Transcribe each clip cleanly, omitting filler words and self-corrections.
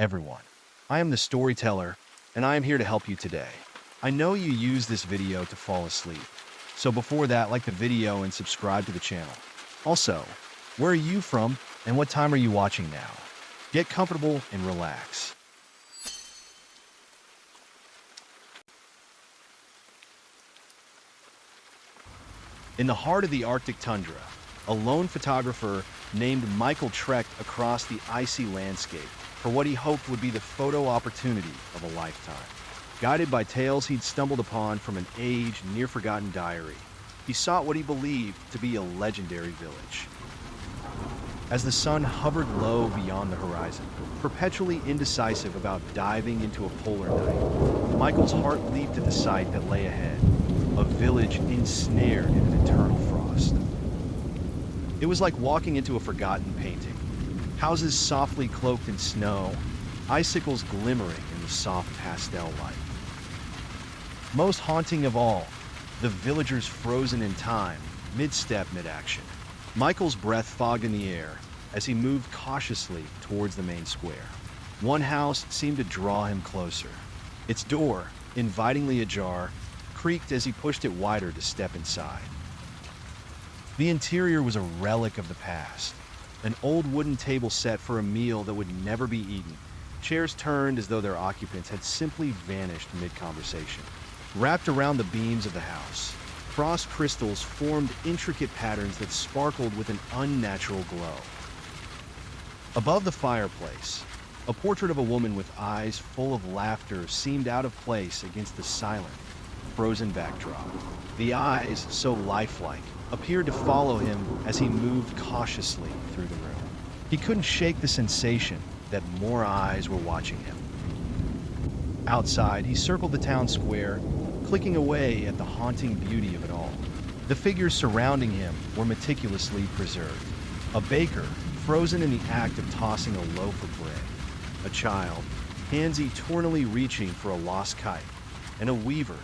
everyone. I am the storyteller, and I am here to help you today. I know you use this video to fall asleep, so before that, like the video and subscribe to the channel. Also, where are you from, and what time are you watching now? Get comfortable and relax. In the heart of the Arctic tundra, a lone photographer named Michael trekked across the icy landscape for what he hoped would be the photo opportunity of a lifetime. Guided by tales he'd stumbled upon from an aged, near-forgotten diary, he sought what he believed to be a legendary village. As the sun hovered low beyond the horizon, perpetually indecisive about diving into a polar night, Michael's heart leaped at the sight that lay ahead, a village ensnared in an eternal frost. It was like walking into a forgotten painting. Houses softly cloaked in snow, icicles glimmering in the soft pastel light. Most haunting of all, the villagers frozen in time, mid-step, mid-action. Michael's breath fogged in the air as he moved cautiously towards the main square. One house seemed to draw him closer. Its door, invitingly ajar, creaked as he pushed it wider to step inside. The interior was a relic of the past, an old wooden table set for a meal that would never be eaten. Chairs turned as though their occupants had simply vanished mid-conversation. Wrapped around the beams of the house, frost crystals formed intricate patterns that sparkled with an unnatural glow. Above the fireplace, a portrait of a woman with eyes full of laughter seemed out of place against the silent, frozen backdrop. The eyes, so lifelike, appeared to follow him as he moved cautiously through the room. He couldn't shake the sensation that more eyes were watching him. Outside, he circled the town square, clicking away at the haunting beauty of it all. The figures surrounding him were meticulously preserved. A baker, frozen in the act of tossing a loaf of bread. A child, hands eternally reaching for a lost kite. And a weaver,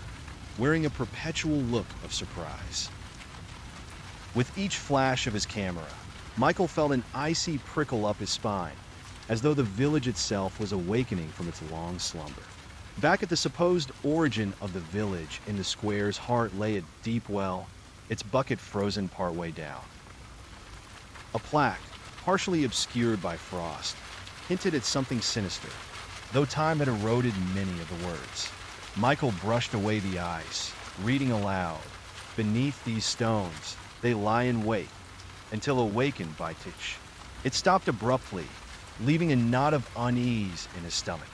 wearing a perpetual look of surprise. With each flash of his camera, Michael felt an icy prickle up his spine, as though the village itself was awakening from its long slumber. Back at the supposed origin of the village in the square's heart lay a deep well, its bucket frozen partway down. A plaque, partially obscured by frost, hinted at something sinister, though time had eroded many of the words. Michael brushed away the ice, reading aloud, "Beneath these stones, they lie in wait, until awakened by Tich." It stopped abruptly, leaving a knot of unease in his stomach.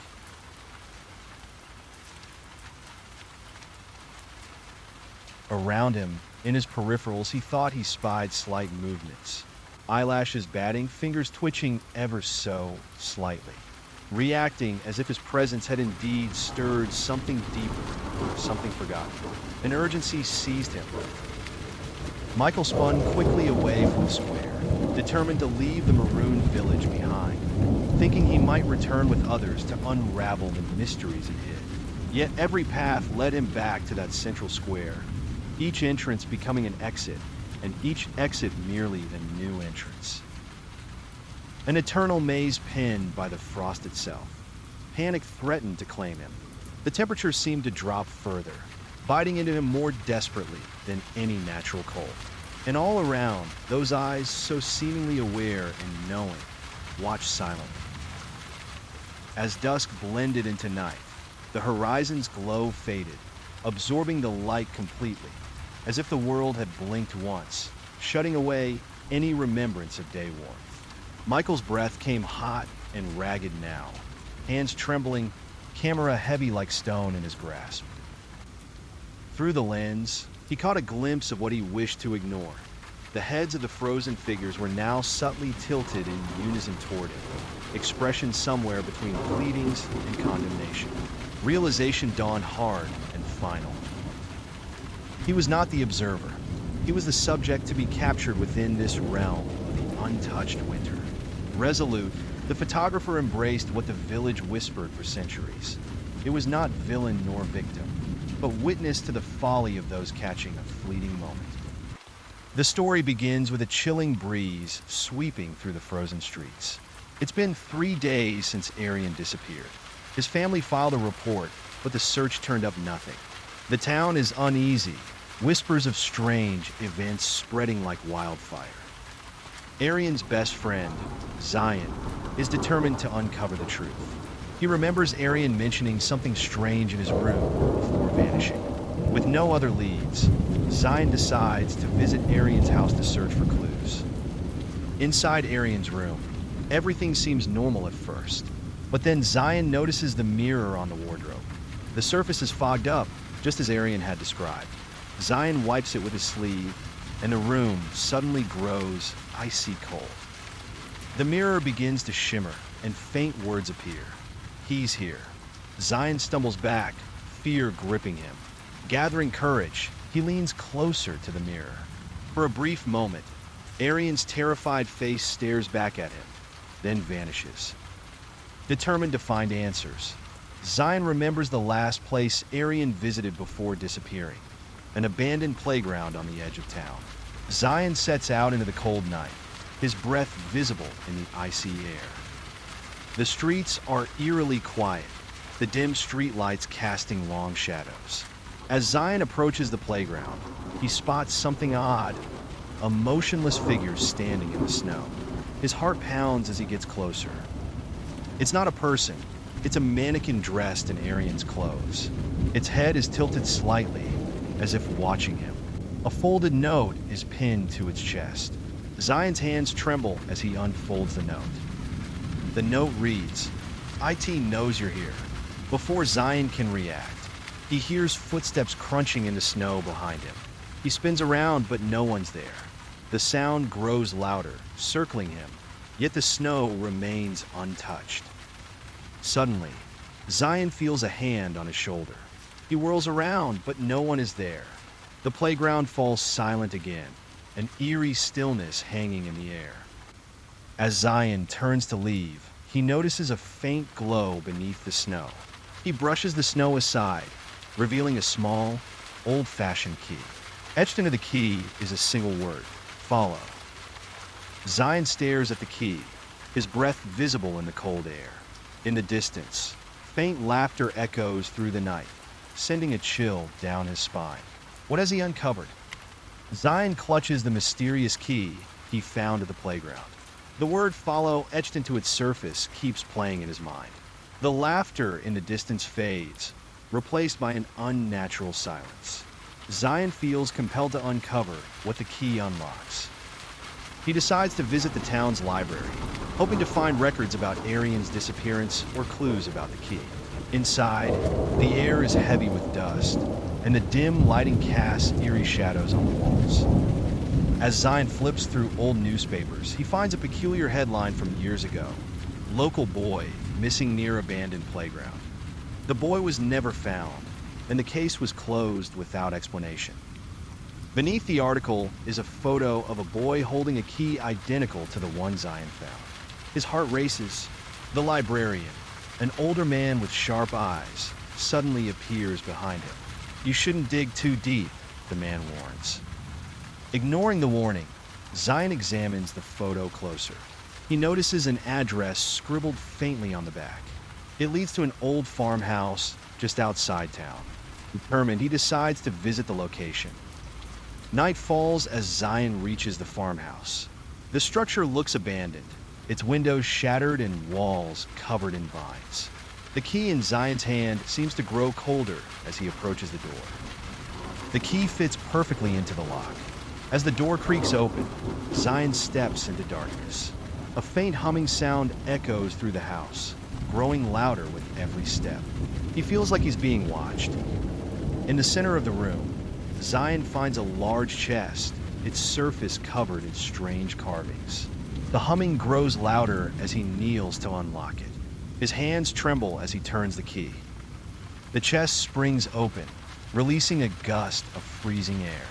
Around him, in his peripherals, he thought he spied slight movements. Eyelashes batting, fingers twitching ever so slightly, reacting as if his presence had indeed stirred something deeper, something forgotten. An urgency seized him. Michael spun quickly away from the square, determined to leave the marooned village behind, thinking he might return with others to unravel the mysteries it hid. Yet every path led him back to that central square, each entrance becoming an exit, and each exit merely a new entrance. An eternal maze pinned by the frost itself. Panic threatened to claim him. The temperature seemed to drop further, biting into him more desperately than any natural cold. And all around, those eyes, so seemingly aware and knowing, watched silently. As dusk blended into night, the horizon's glow faded, absorbing the light completely, as if the world had blinked once, shutting away any remembrance of day warmth. Michael's breath came hot and ragged now, hands trembling, camera heavy like stone in his grasp. Through the lens, he caught a glimpse of what he wished to ignore. The heads of the frozen figures were now subtly tilted in unison toward him, expression somewhere between pleadings and condemnation. Realization dawned hard and final. He was not the observer. He was the subject to be captured within this realm of the untouched winter. Resolute, the photographer embraced what the village whispered for centuries. It was not villain nor victim, but witness to the folly of those catching a fleeting moment. The story begins with a chilling breeze sweeping through the frozen streets. It's been 3 days since Arian disappeared. His family filed a report, but the search turned up nothing. The town is uneasy, whispers of strange events spreading like wildfire. Arian's best friend, Zion, is determined to uncover the truth. He remembers Arian mentioning something strange in his room before vanishing. With no other leads, Zion decides to visit Arian's house to search for clues. Inside Arian's room, everything seems normal at first, but then Zion notices the mirror on the wardrobe. The surface is fogged up, just as Arian had described. Zion wipes it with his sleeve, and the room suddenly grows icy cold. The mirror begins to shimmer, and faint words appear. He's here. Zion stumbles back, fear gripping him. Gathering courage, he leans closer to the mirror. For a brief moment, Arian's terrified face stares back at him, then vanishes. Determined to find answers, Zion remembers the last place Arian visited before disappearing, an abandoned playground on the edge of town. Zion sets out into the cold night, his breath visible in the icy air. The streets are eerily quiet, the dim streetlights casting long shadows. As Zion approaches the playground, he spots something odd, a motionless figure standing in the snow. His heart pounds as he gets closer. It's not a person, it's a mannequin dressed in Arian's clothes. Its head is tilted slightly, as if watching him. A folded note is pinned to its chest. Zion's hands tremble as he unfolds the note. The note reads, "IT knows you're here." Before Zion can react, he hears footsteps crunching in the snow behind him. He spins around, but no one's there. The sound grows louder, circling him, yet the snow remains untouched. Suddenly, Zion feels a hand on his shoulder. He whirls around, but no one is there. The playground falls silent again, an eerie stillness hanging in the air. As Zion turns to leave, he notices a faint glow beneath the snow. He brushes the snow aside, revealing a small, old-fashioned key. Etched into the key is a single word, "Follow." Zion stares at the key, his breath visible in the cold air. In the distance, faint laughter echoes through the night, sending a chill down his spine. What has he uncovered? Zion clutches the mysterious key he found at the playground. The word "follow" etched into its surface keeps playing in his mind. The laughter in the distance fades, replaced by an unnatural silence. Zion feels compelled to uncover what the key unlocks. He decides to visit the town's library, hoping to find records about Arian's disappearance or clues about the key. Inside, the air is heavy with dust, and the dim lighting casts eerie shadows on the walls. As Zion flips through old newspapers, he finds a peculiar headline from years ago: "Local boy missing near abandoned playground." The boy was never found, and the case was closed without explanation. Beneath the article is a photo of a boy holding a key identical to the one Zion found. His heart races. The librarian, an older man with sharp eyes, suddenly appears behind him. "You shouldn't dig too deep," the man warns. Ignoring the warning, Zion examines the photo closer. He notices an address scribbled faintly on the back. It leads to an old farmhouse just outside town. Determined, he decides to visit the location. Night falls as Zion reaches the farmhouse. The structure looks abandoned, its windows shattered and walls covered in vines. The key in Zion's hand seems to grow colder as he approaches the door. The key fits perfectly into the lock. As the door creaks open, Zion steps into darkness. A faint humming sound echoes through the house, growing louder with every step. He feels like he's being watched. In the center of the room, Zion finds a large chest, its surface covered in strange carvings. The humming grows louder as he kneels to unlock it. His hands tremble as he turns the key. The chest springs open, releasing a gust of freezing air.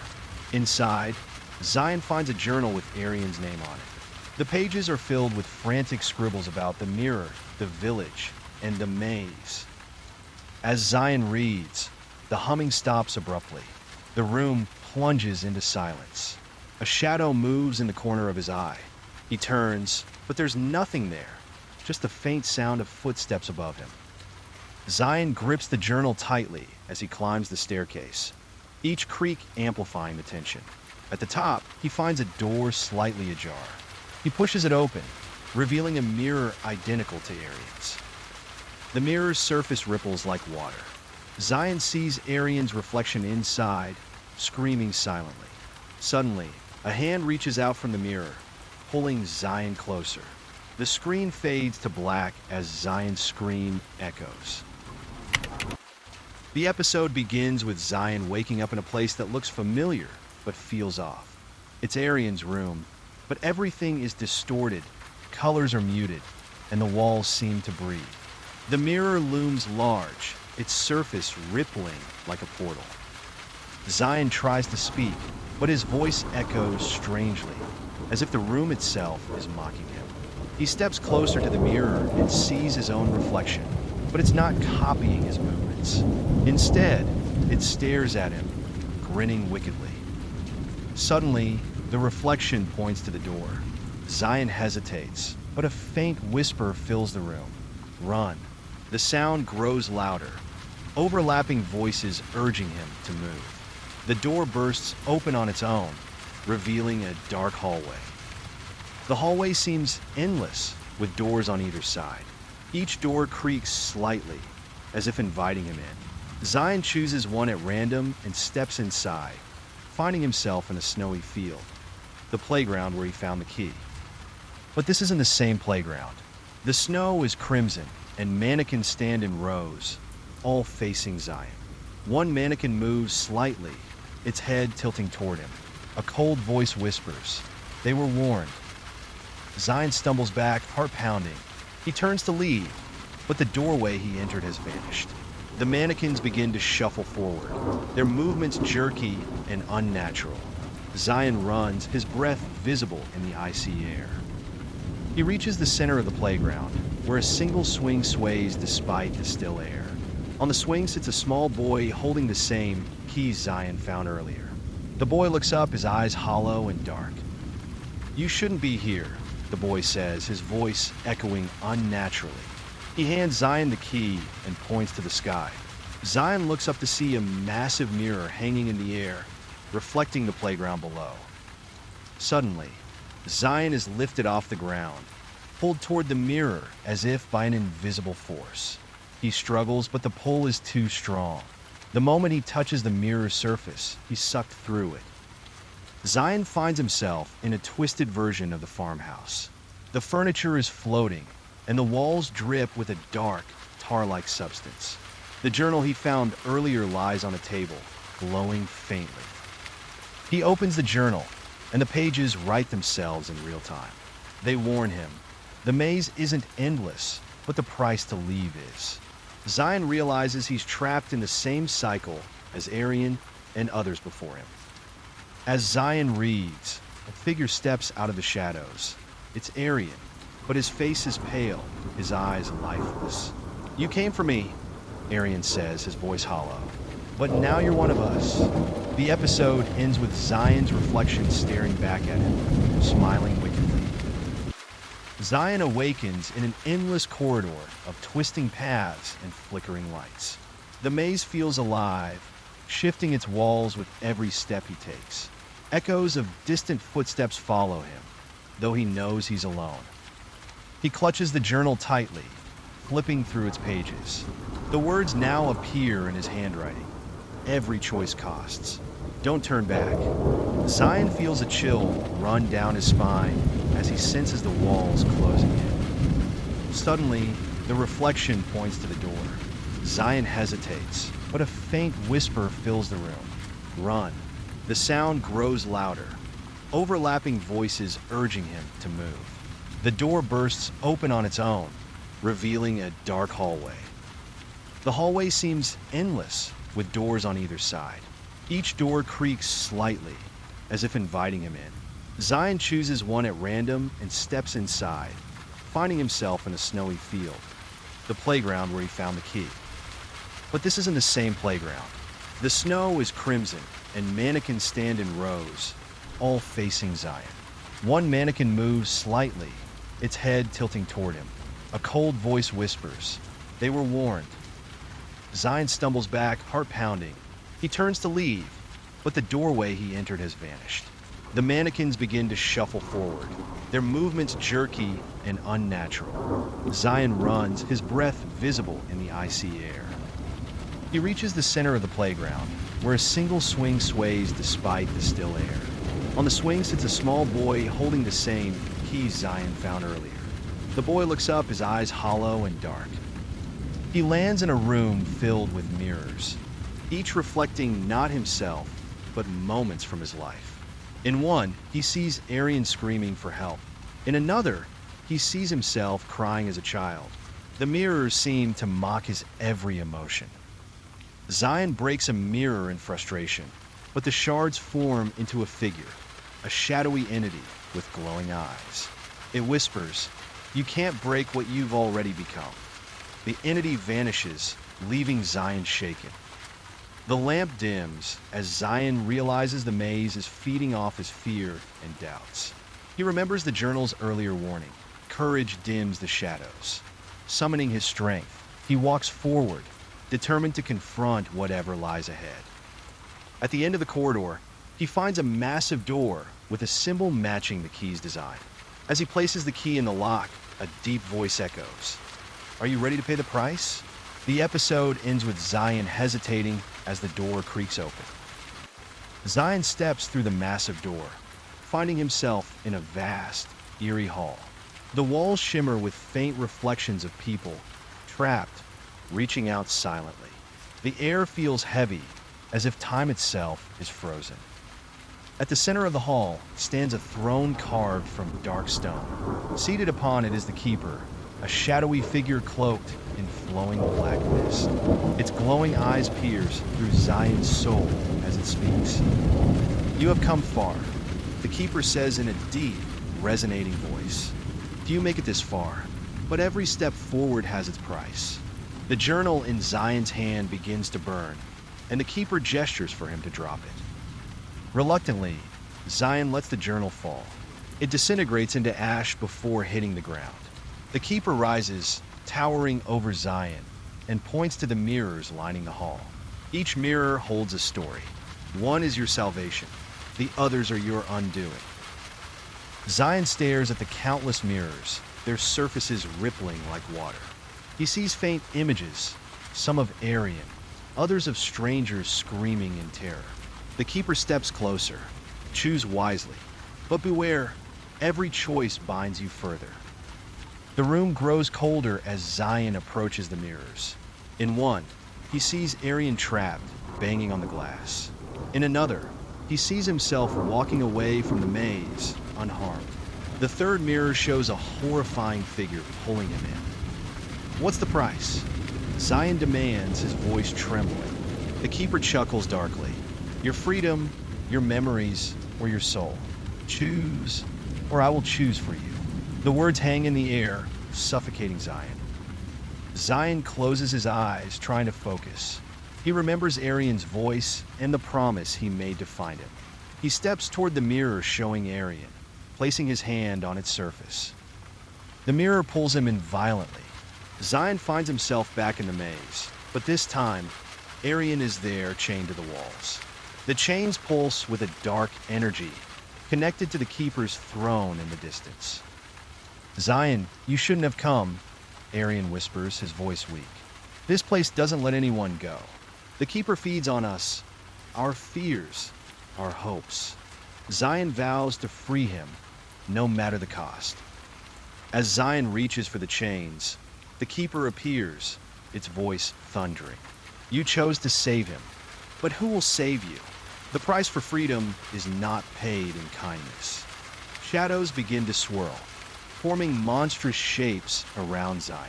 Inside, Zion finds a journal with Arian's name on it. The pages are filled with frantic scribbles about the mirror, the village, and the maze. As Zion reads, the humming stops abruptly. The room plunges into silence. A shadow moves in the corner of his eye. He turns, but there's nothing there. just the faint sound of footsteps above him. Zion grips the journal tightly as he climbs the staircase, each creak amplifying the tension. At the top, he finds a door slightly ajar. He pushes it open, revealing a mirror identical to Arian's. The mirror's surface ripples like water. Zion sees Arian's reflection inside, screaming silently. Suddenly, a hand reaches out from the mirror, pulling Zion closer. The screen fades to black as Zion's scream echoes. The episode begins with Zion waking up in a place that looks familiar but feels off. It's Arian's room, but everything is distorted, colors are muted, and the walls seem to breathe. The mirror looms large, its surface rippling like a portal. Zion tries to speak, but his voice echoes strangely, as if the room itself is mocking him. He steps closer to the mirror and sees his own reflection, but it's not copying his movements. Instead, it stares at him, grinning wickedly. Suddenly, the reflection points to the door. Zion hesitates, but a faint whisper fills the room. Run. The sound grows louder, overlapping voices urging him to move. The door bursts open on its own, revealing a dark hallway. The hallway seems endless, with doors on either side. Each door creaks slightly, as if inviting him in. Zion chooses one at random and steps inside, finding himself in a snowy field, the playground where he found the key. But this isn't the same playground. The snow is crimson, and mannequins stand in rows, all facing Zion. One mannequin moves slightly, its head tilting toward him. A cold voice whispers, "They were warned." Zion stumbles back, heart pounding. He turns to leave, but the doorway he entered has vanished. The mannequins begin to shuffle forward, their movements jerky and unnatural. Zion runs, his breath visible in the icy air. He reaches the center of the playground, where a single swing sways despite the still air. On the swing sits a small boy holding the same keys Zion found earlier. The boy looks up, his eyes hollow and dark. "You shouldn't be here," the boy says, his voice echoing unnaturally. He hands Zion the key and points to the sky. Zion looks up to see a massive mirror hanging in the air, reflecting the playground below. Suddenly, Zion is lifted off the ground, pulled toward the mirror as if by an invisible force. He struggles, but the pull is too strong. The moment he touches the mirror's surface, he's sucked through it. Zion finds himself in a twisted version of the farmhouse. The furniture is floating, and the walls drip with a dark, tar-like substance. The journal he found earlier lies on a table, glowing faintly. He opens the journal, and the pages write themselves in real time. They warn him. The maze isn't endless, but the price to leave is. Zion realizes he's trapped in the same cycle as Arian and others before him. As Zion reads, a figure steps out of the shadows. It's Arian, but his face is pale, his eyes lifeless. "You came for me," Arian says, his voice hollow. "But now you're one of us." The episode ends with Zion's reflection staring back at him, smiling wickedly. Zion awakens in an endless corridor of twisting paths and flickering lights. The maze feels alive, shifting its walls with every step he takes. Echoes of distant footsteps follow him, though he knows he's alone. He clutches the journal tightly, flipping through its pages. The words now appear in his handwriting. Every choice costs. Don't turn back. Zion feels a chill run down his spine as he senses the walls closing in. Suddenly, the reflection points to the door. Zion hesitates, but a faint whisper fills the room. "Run." The sound grows louder, overlapping voices urging him to move. The door bursts open on its own, revealing a dark hallway. The hallway seems endless, with doors on either side. Each door creaks slightly, as if inviting him in. Zion chooses one at random and steps inside, finding himself in a snowy field, the playground where he found the key. But this isn't the same playground. The snow is crimson, and mannequins stand in rows, all facing Zion. One mannequin moves slightly, its head tilting toward him. A cold voice whispers, "They were warned." Zion stumbles back, heart pounding. He turns to leave, but the doorway he entered has vanished. The mannequins begin to shuffle forward, their movements jerky and unnatural. Zion runs, his breath visible in the icy air. He reaches the center of the playground, where a single swing sways despite the still air. On the swing sits a small boy holding the same keys Zion found earlier. The boy looks up, his eyes hollow and dark. He lands in a room filled with mirrors, each reflecting not himself, but moments from his life. In one, he sees Arian screaming for help. In another, he sees himself crying as a child. The mirrors seem to mock his every emotion. Zion breaks a mirror in frustration, but the shards form into a figure, a shadowy entity with glowing eyes. It whispers, "You can't break what you've already become." The entity vanishes, leaving Zion shaken. The lamp dims as Zion realizes the maze is feeding off his fear and doubts. He remembers the journal's earlier warning, "Courage dims the shadows." Summoning his strength, he walks forward, determined to confront whatever lies ahead. At the end of the corridor, he finds a massive door with a symbol matching the key's design. As he places the key in the lock, a deep voice echoes, "Are you ready to pay the price?" The episode ends with Zion hesitating as the door creaks open. Zion steps through the massive door, finding himself in a vast, eerie hall. The walls shimmer with faint reflections of people, trapped, reaching out silently. The air feels heavy, as if time itself is frozen. At the center of the hall stands a throne carved from dark stone. Seated upon it is the keeper, a shadowy figure cloaked in flowing black mist. Its glowing eyes pierce through Zion's soul as it speaks. "You have come far," the keeper says in a deep, resonating voice. "Few make it this far, but every step forward has its price." The journal in Zion's hand begins to burn, and the keeper gestures for him to drop it. Reluctantly, Zion lets the journal fall. It disintegrates into ash before hitting the ground. The keeper rises, towering over Zion, and points to the mirrors lining the hall. Each mirror holds a story. One is your salvation, the others are your undoing. Zion stares at the countless mirrors, their surfaces rippling like water. He sees faint images, some of Arian, others of strangers screaming in terror. The keeper steps closer. Choose wisely, but beware, every choice binds you further. The room grows colder as Zion approaches the mirrors. In one, he sees Arian trapped, banging on the glass. In another, he sees himself walking away from the maze, unharmed. The third mirror shows a horrifying figure pulling him in. "What's the price?" Zion demands, his voice trembling. The keeper chuckles darkly. "Your freedom, your memories, or your soul. Choose, or I will choose for you." The words hang in the air, suffocating Zion. Zion closes his eyes, trying to focus. He remembers Arian's voice and the promise he made to find him. He steps toward the mirror showing Arian, placing his hand on its surface. The mirror pulls him in violently. Zion finds himself back in the maze, but this time, Arian is there, chained to the walls. The chains pulse with a dark energy, connected to the keeper's throne in the distance. "Zion, you shouldn't have come," Arian whispers, his voice weak. "This place doesn't let anyone go. The keeper feeds on us, our fears, our hopes." Zion vows to free him, no matter the cost. As Zion reaches for the chains, the keeper appears, its voice thundering. "You chose to save him, but who will save you? The price for freedom is not paid in kindness." Shadows begin to swirl, forming monstrous shapes around Zion.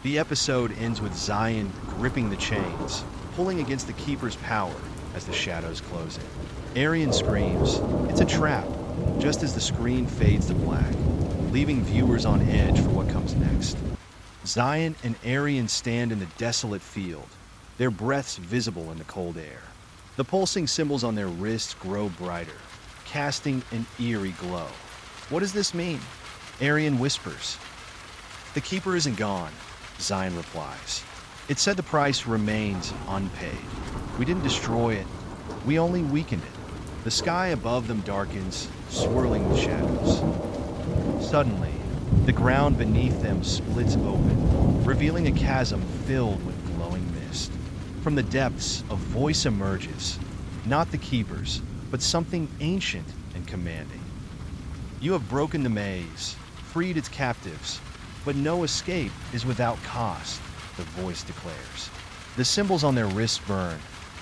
The episode ends with Zion gripping the chains, pulling against the keeper's power as the shadows close in. Arian screams, "It's a trap," just as the screen fades to black, leaving viewers on edge for what comes next. Zion and Arian stand in the desolate field, their breaths visible in the cold air. The pulsing symbols on their wrists grow brighter, casting an eerie glow. "What does this mean?" Arian whispers. The keeper isn't gone, Zion replies. It said the price remains unpaid. We didn't destroy it, we only weakened it. The sky above them darkens, swirling with shadows. Suddenly, the ground beneath them splits open, revealing a chasm filled with glowing mist. From the depths, a voice emerges, not the keepers, but something ancient and commanding. You have broken the maze, freed its captives, but no escape is without cost, the voice declares. The symbols on their wrists burn,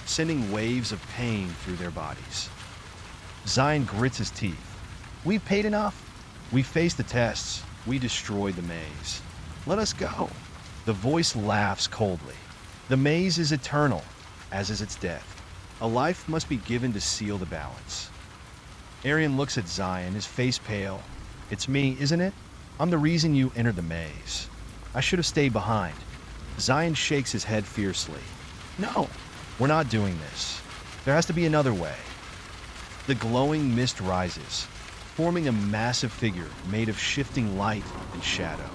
sending waves of pain through their bodies. Zion grits his teeth. We've paid enough. We faced the tests. We destroyed the maze. Let us go. The voice laughs coldly. The maze is eternal, as is its death. A life must be given to seal the balance. Arian looks at Zion, his face pale. It's me, isn't it? I'm the reason you entered the maze. I should have stayed behind. Zion shakes his head fiercely. No, we're not doing this. There has to be another way. The glowing mist rises, forming a massive figure made of shifting light and shadow.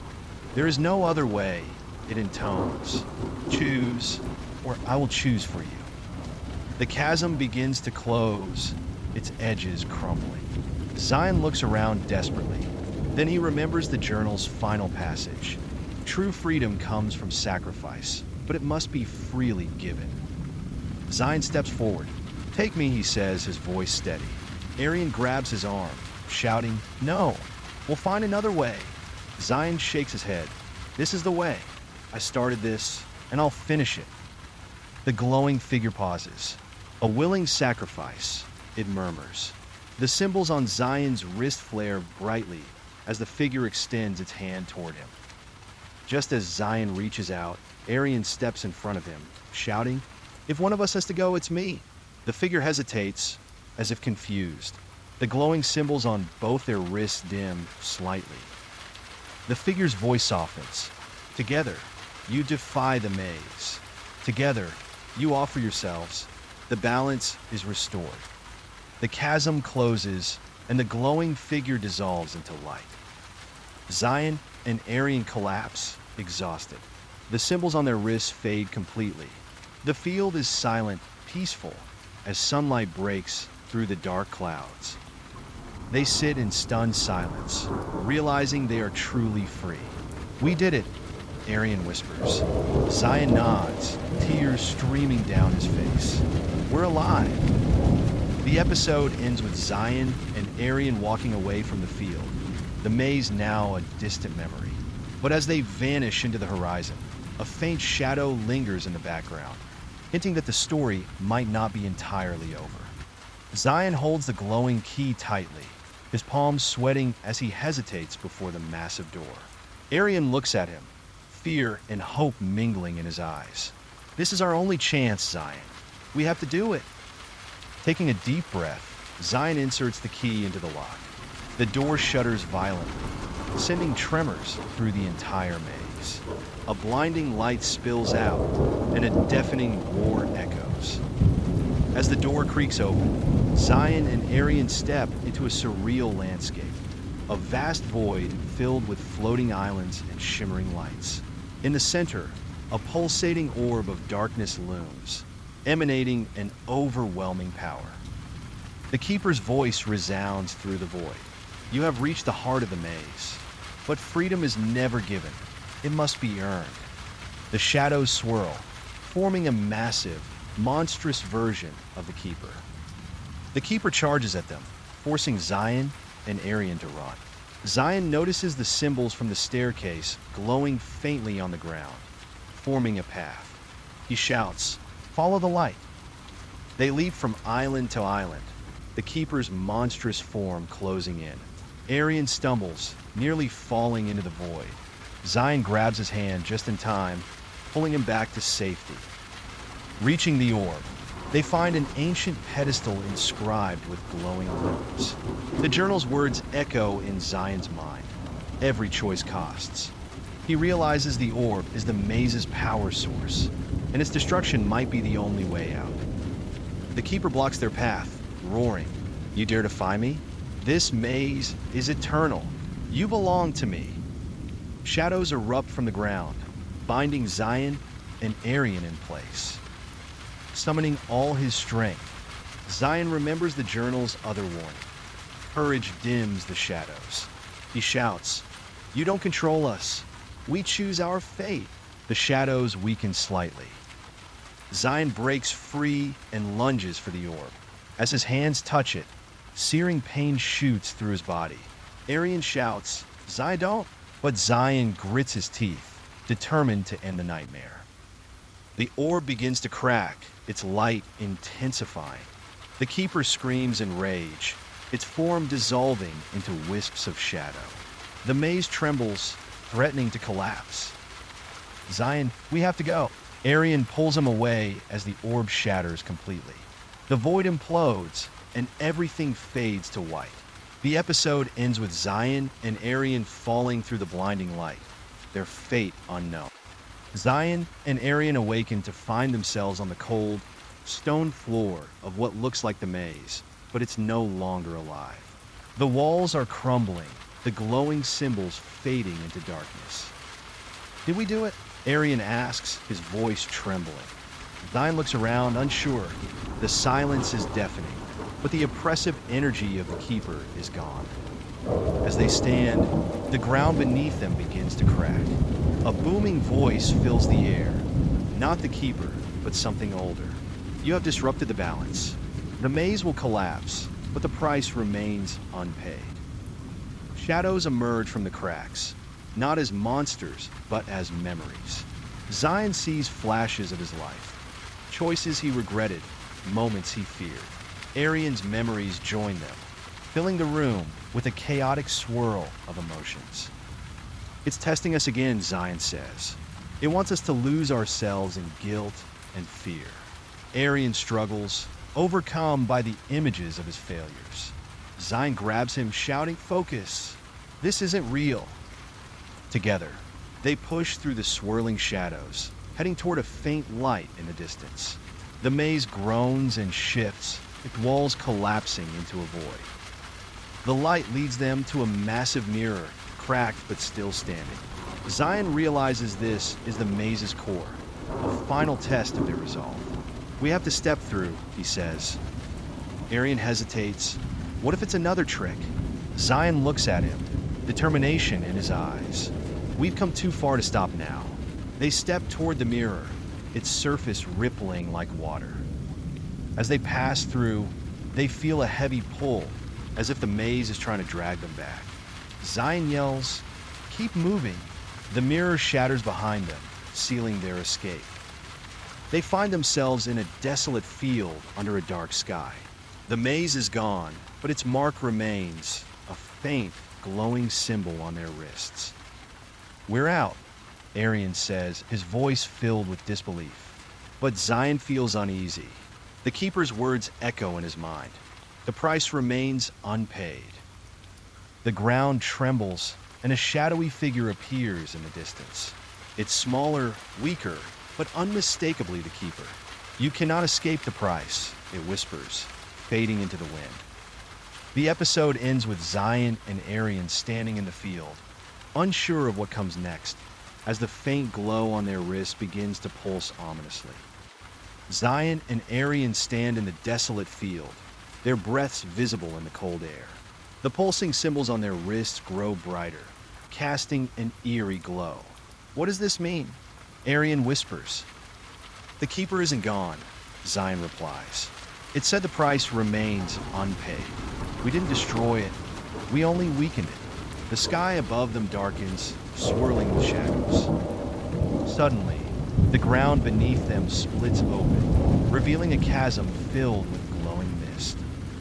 There is no other way, it intones. Choose, or I will choose for you. The chasm begins to close, its edges crumbling. Zion looks around desperately. Then he remembers the journal's final passage. True freedom comes from sacrifice, but it must be freely given. Zion steps forward. Take me, he says, his voice steady. Arian grabs his arm, shouting, no, we'll find another way. Zion shakes his head. This is the way. I started this, and I'll finish it. The glowing figure pauses. A willing sacrifice, it murmurs. The symbols on Zion's wrist flare brightly as the figure extends its hand toward him. Just as Zion reaches out, Arian steps in front of him, shouting, if one of us has to go, it's me. The figure hesitates, as if confused. The glowing symbols on both their wrists dim slightly. The figure's voice softens. Together, you defy the maze. Together, you offer yourselves. The balance is restored. The chasm closes, and the glowing figure dissolves into light. Zion and Arian collapse, exhausted. The symbols on their wrists fade completely. The field is silent, peaceful, as sunlight breaks through the dark clouds. They sit in stunned silence, realizing they are truly free. We did it, Arian whispers. Zion nods, tears streaming down his face. We're alive. The episode ends with Zion and Arian walking away from the field, the maze now a distant memory. But as they vanish into the horizon, a faint shadow lingers in the background, hinting that the story might not be entirely over. Zion holds the glowing key tightly, his palms sweating as he hesitates before the massive door. Arian looks at him, fear and hope mingling in his eyes. This is our only chance, Zion. We have to do it. Taking a deep breath, Zion inserts the key into the lock. The door shudders violently, sending tremors through the entire maze. A blinding light spills out, and a deafening roar echoes. As the door creaks open, Zion and Arian step into a surreal landscape, a vast void filled with floating islands and shimmering lights. In the center, a pulsating orb of darkness looms, emanating an overwhelming power. The Keeper's voice resounds through the void. You have reached the heart of the maze, but freedom is never given. It must be earned. The shadows swirl, forming a massive, monstrous version of the Keeper. The Keeper charges at them, forcing Zion and Arian to run. Zion notices the symbols from the staircase glowing faintly on the ground, forming a path. He shouts, "Follow the light." They leap from island to island, the Keeper's monstrous form closing in. Arian stumbles, nearly falling into the void. Zion grabs his hand just in time, pulling him back to safety. Reaching the orb, they find an ancient pedestal inscribed with glowing runes. The journal's words echo in Zion's mind. Every choice costs. He realizes the orb is the maze's power source, and its destruction might be the only way out. The Keeper blocks their path, roaring, "You dare defy me? This maze is eternal. You belong to me." Shadows erupt from the ground, binding Zion and Arian in place. Summoning all his strength, Zion remembers the journal's other warning. Courage dims the shadows. He shouts, "You don't control us. We choose our fate." The shadows weaken slightly. Zion breaks free and lunges for the orb. As his hands touch it, searing pain shoots through his body. Arian shouts, "Zion, don't!" But Zion grits his teeth, determined to end the nightmare. The orb begins to crack, its light intensifying. The keeper screams in rage, its form dissolving into wisps of shadow. The maze trembles, threatening to collapse. "Zion, we have to go." Arian pulls him away as the orb shatters completely. The void implodes, and everything fades to white. The episode ends with Zion and Arian falling through the blinding light, their fate unknown. Zion and Arian awaken to find themselves on the cold, stone floor of what looks like the maze, but it's no longer alive. The walls are crumbling, the glowing symbols fading into darkness. "Did we do it?" Arian asks, his voice trembling. Zion looks around, unsure. The silence is deafening, but the oppressive energy of the keeper is gone. As they stand, the ground beneath them begins to crack. A booming voice fills the air. Not the keeper, but something older. "You have disrupted the balance. The maze will collapse, but the price remains unpaid." Shadows emerge from the cracks, not as monsters, but as memories. Zion sees flashes of his life. Choices he regretted, moments he feared. Arian's memories join them, filling the room with a chaotic swirl of emotions. "It's testing us again," Zion says. "It wants us to lose ourselves in guilt and fear." Arian struggles, overcome by the images of his failures. Zion grabs him, shouting, "Focus! This isn't real." Together, they push through the swirling shadows, heading toward a faint light in the distance. The maze groans and shifts, its walls collapsing into a void. The light leads them to a massive mirror, cracked but still standing. Zion realizes this is the maze's core, a final test of their resolve. "We have to step through," he says. Arian hesitates. What if it's another trick? Zion looks at him, determination in his eyes. "We've come too far to stop now." They step toward the mirror, its surface rippling like water. As they pass through, they feel a heavy pull, as if the maze is trying to drag them back. Zion yells, "Keep moving." The mirror shatters behind them, sealing their escape. They find themselves in a desolate field under a dark sky. The maze is gone, but its mark remains, a faint, glowing symbol on their wrists. "We're out," Arian says, his voice filled with disbelief. But Zion feels uneasy. The keeper's words echo in his mind. The price remains unpaid. The ground trembles, and a shadowy figure appears in the distance. It's smaller, weaker, but unmistakably the keeper. "You cannot escape the price," it whispers, fading into the wind. The episode ends with Zion and Arian standing in the field, unsure of what comes next, as the faint glow on their wrists begins to pulse ominously. Zion and Arian stand in the desolate field, their breaths visible in the cold air. The pulsing symbols on their wrists grow brighter, casting an eerie glow. "What does this mean?" Arian whispers. "The keeper isn't gone," Zion replies. "It said the price remains unpaid. We didn't destroy it, we only weakened it." The sky above them darkens, swirling with shadows. Suddenly, the ground beneath them splits open, revealing a chasm filled with glowing mist.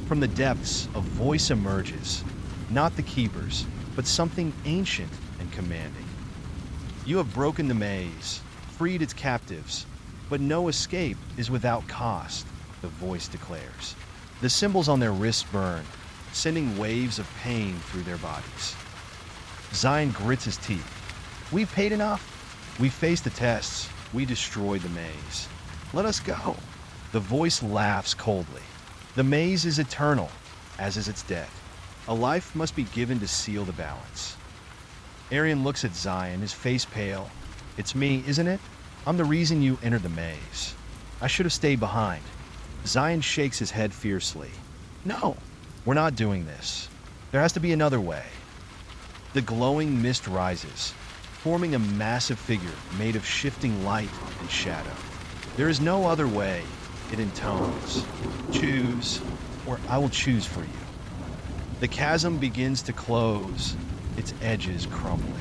From the depths, a voice emerges, not the keeper's, but something ancient and commanding. "You have broken the maze, freed its captives, but no escape is without cost," the voice declares. The symbols on their wrists burn, sending waves of pain through their bodies. Zion grits his teeth. "We've paid enough. We faced the tests. We destroyed the maze. Let us go." The voice laughs coldly. "The maze is eternal, as is its death. A life must be given to seal the balance." Arian looks at Zion, his face pale. It's me, isn't it? I'm the reason you entered the maze. I should have stayed behind. Zion shakes his head fiercely. No, we're not doing this. There has to be another way. The glowing mist rises, forming a massive figure made of shifting light and shadow. There is no other way, it intones. Choose, or I will choose for you. The chasm begins to close, its edges crumbling.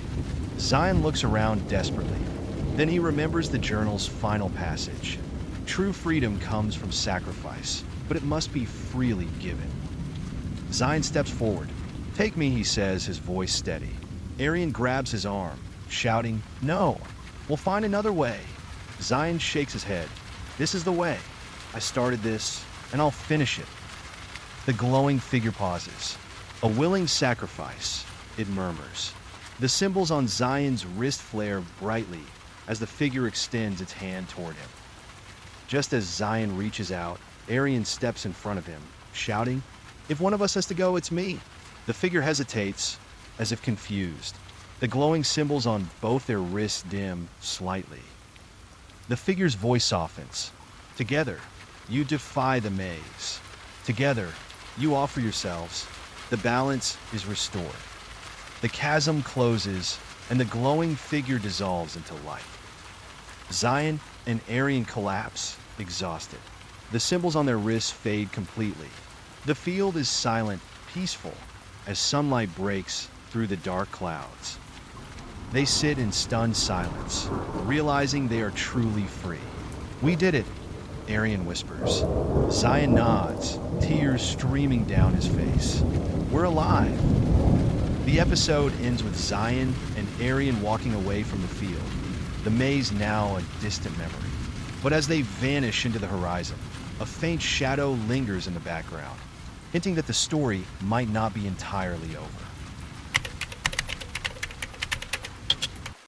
Zion looks around desperately. Then he remembers the journal's final passage. True freedom comes from sacrifice, but it must be freely given. Zion steps forward. Take me, he says, his voice steady. Arian grabs his arm, shouting, No, we'll find another way. Zion shakes his head. This is the way. I started this, and I'll finish it. The glowing figure pauses. A willing sacrifice, it murmurs. The symbols on Zion's wrist flare brightly as the figure extends its hand toward him. Just as Zion reaches out, Arian steps in front of him, shouting, If one of us has to go, it's me. The figure hesitates, as if confused. The glowing symbols on both their wrists dim slightly. The figure's voice softens. Together, you defy the maze. Together, you offer yourselves. The balance is restored. The chasm closes, and the glowing figure dissolves into light. Zion and Arian collapse, exhausted. The symbols on their wrists fade completely. The field is silent, peaceful, as sunlight breaks through the dark clouds. They sit in stunned silence, realizing they are truly free. We did it, Arian whispers. Zion nods, tears streaming down his face. We're alive. The episode ends with Zion and Arian walking away from the field, the maze now a distant memory. But as they vanish into the horizon, a faint shadow lingers in the background, hinting that the story might not be entirely over.